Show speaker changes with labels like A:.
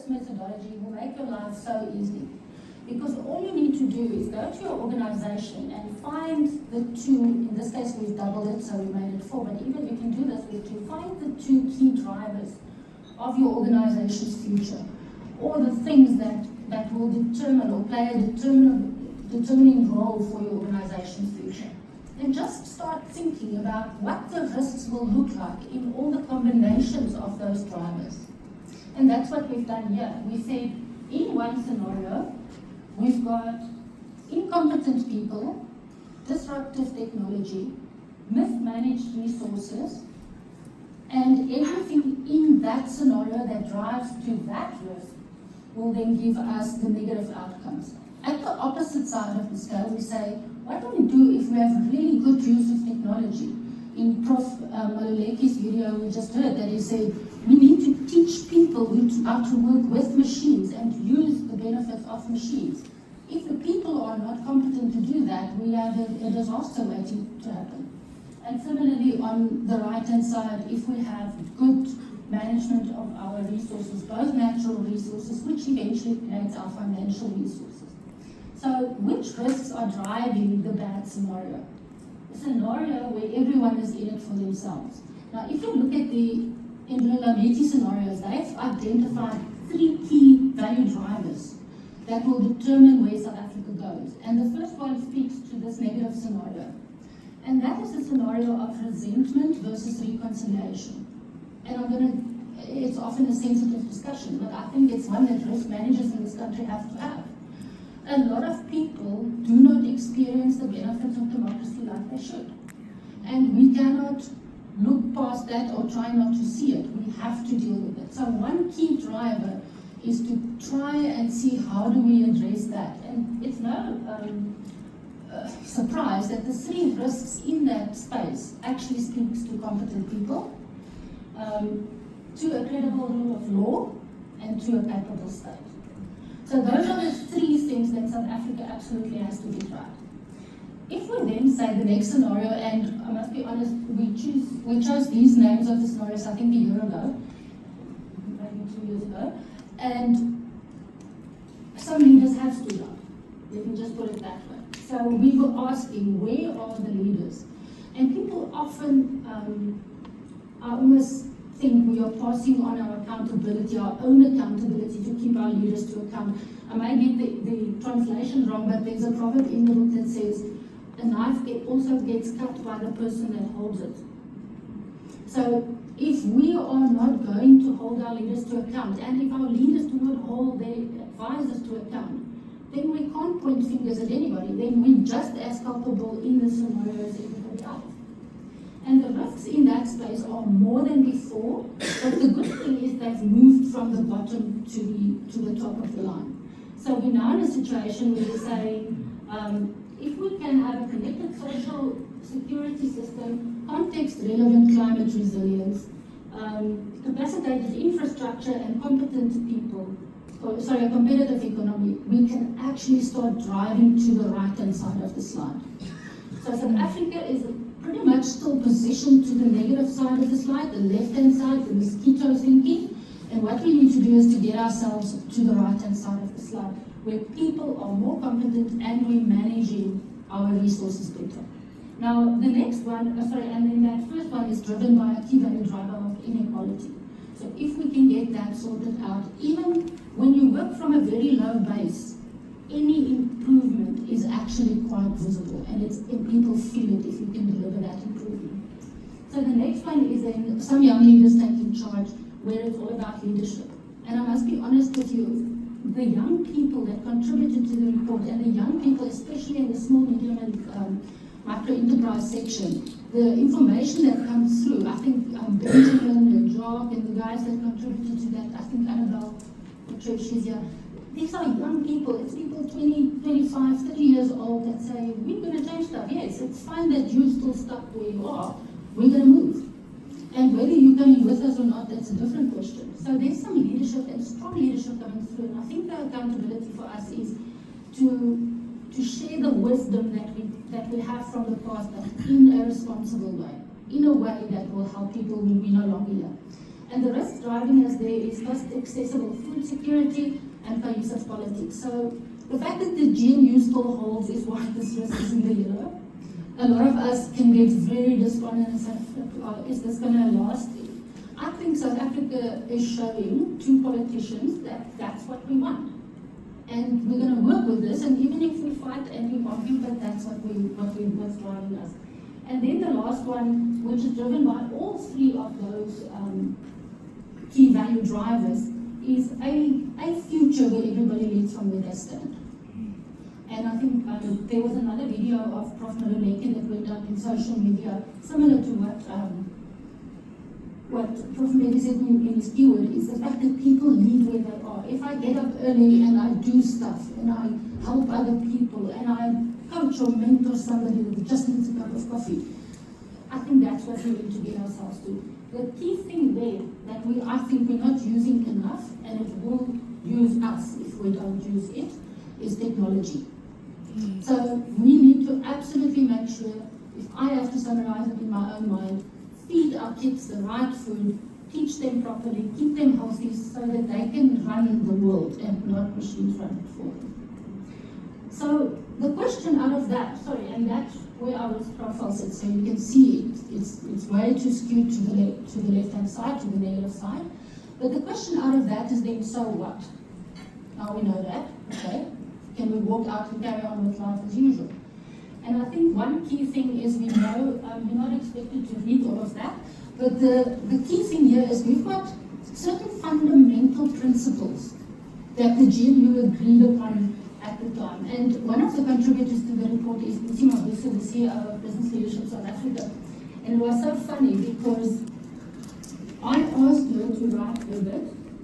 A: this methodology will make your life so easy. Because all you need to do is go to your organization and find the two, in this case we've doubled it, so we made it 4, but even you can do this with 2. Find the 2 key drivers of your organization's future, or the things that will determine or play a determining role for your organization's future. And just start thinking about what the risks will look like in all the combinations of those drivers. And that's what we've done here. We said in one scenario, we've got incompetent people, disruptive technology, mismanaged resources, and everything in that scenario that drives to that risk will then give us the negative outcomes. At the opposite side of the scale, we say, what do we do if we have really good use of technology? In Prof. Maluleki's video, we just heard that he said, we need to teach people how to work with machines and use the benefits of machines. If the people are not competent to do that, we have a disaster waiting to happen. And similarly, on the right-hand side, if we have good management of our resources, both natural resources, which eventually creates our financial resources. So which risks are driving the bad scenario? A scenario where everyone is in it for themselves. Now, if you look at the Indra Lameti scenarios, they've identified 3 key value drivers that will determine where South Africa goes. And the first one speaks to this negative scenario. And that is the scenario of resentment versus reconciliation. And it's often a sensitive discussion, but I think it's one that risk managers in this country have to have. A lot of people do not experience the benefits of democracy like they should. And we cannot look past that or try not to see it. We have to deal with it. So one key driver is to try and see how do we address that. And it's no surprise that the 3 risks in that space actually speaks to competent people, to a credible rule of law, and to a capable state. So those are the 3 things that South Africa absolutely has to get right. If we then say the next scenario, and I must be honest, we chose these names of the scenarios I think a year ago, maybe 2 years ago, and some leaders have stood up. Let me just put it that way. So we were asking, where are the leaders? And people often almost think we are passing on our accountability, our own accountability to keep our leaders to account. I may get the translation wrong, but there's a proverb in the book that says, a knife also gets cut by the person that holds it. So if we are not going to hold our leaders to account, and if our leaders do not hold their advisors to account, then we can't point fingers at anybody. Then we're just as culpable in the scenario as everybody else. And the risks in that space are more than before, but the good thing is they've moved from the bottom to the top of the line. So we're now in a situation where we're saying, if we can have a connected social security system, context-relevant climate resilience, capacitated infrastructure and competent people, a competitive economy, we can actually start driving to the right-hand side of the slide. So South Africa is pretty much still positioned to the negative side of the slide, the left-hand side, the mosquito thinking, and what we need to do is to get ourselves to the right-hand side of the slide, where people are more competent and we're managing our resources better. Now, the next one, and then that first one is driven by a key value driver of inequality. So if we can get that sorted out, even when you work from a very low base, any improvement is actually quite visible, and people feel it if you can deliver that improvement. So the next one is then some young leaders taking charge, where it's all about leadership. And I must be honest with you, the young people that contributed to the report, and the young people, especially in the small, medium, and micro enterprise section, the information that comes through, I think Benjamin and Jacques and the guys that contributed to that, I think Annabelle, she's here. These are young people. It's people 20, 25, 30 years old that say, we're going to change stuff. Yes, it's fine that you're still stuck where you are. We're going to move. And whether you're coming with us or not, that's a different question. So there's some leadership and strong leadership coming through. And I think the accountability for us is to share the wisdom that we have from the past, but in a responsible way, in a way that will help people when we're no longer here. And the risk driving us there is first accessible food security and cohesive politics. So the fact that the GNU still holds is why this risk is in the yellow. A lot of us can get very despondent and say, is this going to last? I think South Africa is showing to politicians that that's what we want. And we're going to work with this, and even if we fight and we argue, but that's what's driving us. And then the last one, which is driven by all three of those key value drivers, is a future where everybody leads from where they stand. And I think there was another video of Prof. Maluleke that went up in social media, similar to what Prof. Maluleke said in his keyword, is the fact that people lead where they are. If I get up early and I do stuff, and I help other people, and I coach or mentor somebody that just needs a cup of coffee, I think that's what we need to get ourselves to. The key thing there that I think we're not using enough, and it will use us if we don't use it, is technology. So we need to absolutely make sure, if I have to summarize it in my own mind, feed our kids the right food, teach them properly, keep them healthy so that they can run the world and not machines run it for them. So the question out of that, and that's where our profile sits, so you can see it, it's way too skewed to the left-hand side, to the negative side. But the question out of that is then, so what? Now we know that, okay? Can we walk out and carry on with life as usual? And I think one key thing is we know you're not expected to read all of that, but the key thing here is we've got certain fundamental principles that the GNU agreed upon at the time. And one of the contributors to the report is Busi Mabuso, the CEO of Business Leadership South Africa. And it was so funny because I asked her to write a bit